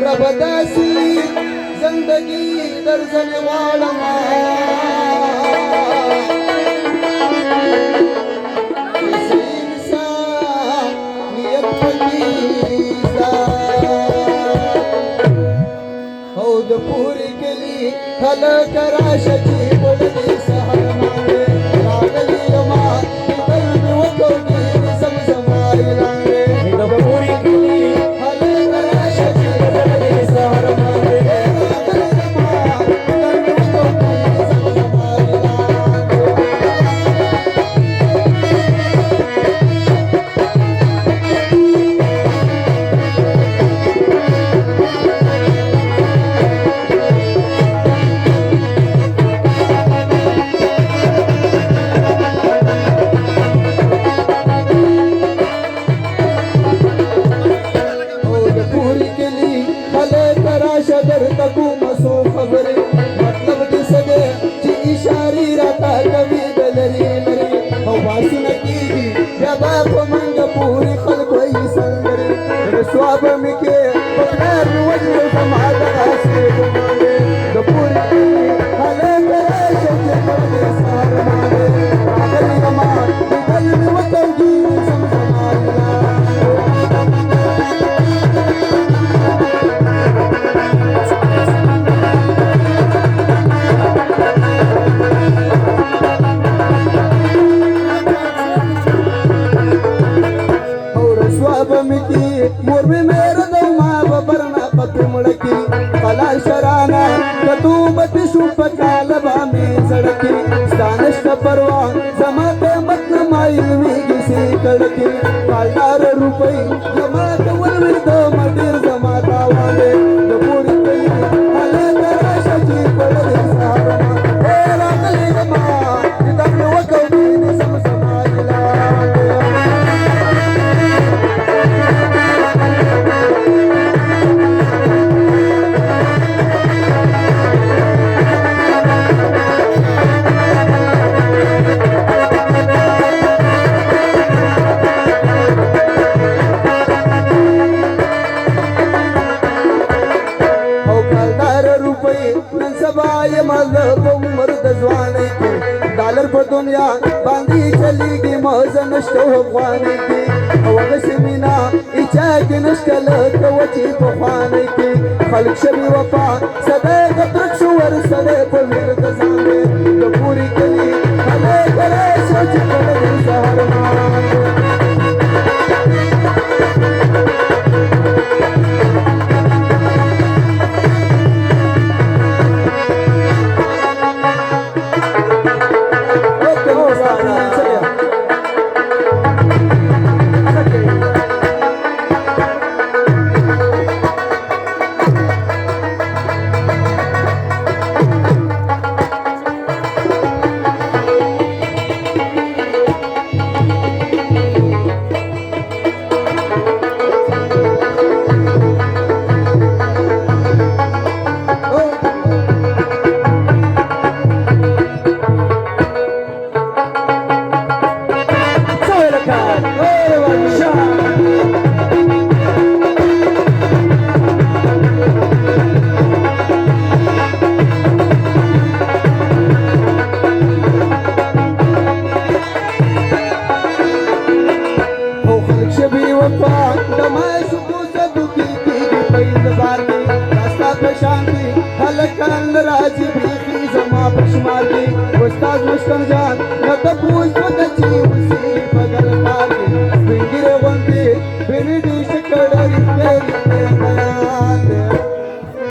रबदासी जिंदगी दर्जन वाळमा हौद पुरी केली हल कराशाची बोलली सहर मागे लागली मा कलमी वकवली समजमाई लांगे हौद पुरी केली हल कराशाची बोलली सहर मागे लागली मा कलमी वकवली समजमाई लांगे शदर तकू मसो खबरे मतलब की सगे जी इशारी राता कवि दलरी लरी वासुन की या बाप मंग पूरी खल्क वही संगरी स्वाब मिके पकड़ वजह समादा से गुमावे तो पूरी हले करे शके पड़े सार मारे अगली कमाल दिल में वतंगी समझमाला मोर में मेरे दो माँ बबरना पति मुड़की कला शराना कतूबत शुभ कालबा में सड़की स्थानश परवा जमाते मत माइल में किसी कड़की कालदार रुपई जमात वलविद मदिर जमाता वाले तो पूरी कई हले कराशजी पड़े सारमा ए रागली माँ इधर वकौनी समसमाइला सबाय मजहब मर्द जवानी की डॉलर पर दुनिया बांधी चलेगी मौज नष्ट हो पाने की वगस मीना इच्छा की नष्टल कवची पफाने की खल्क शबी वफा सदे कत्रक्षुवर सदे पविर कसाने तो पूरी कली हले करे सोच पड़े सहर मांगे राज भी जमा पशमाती उस्ताद मुश्तम जान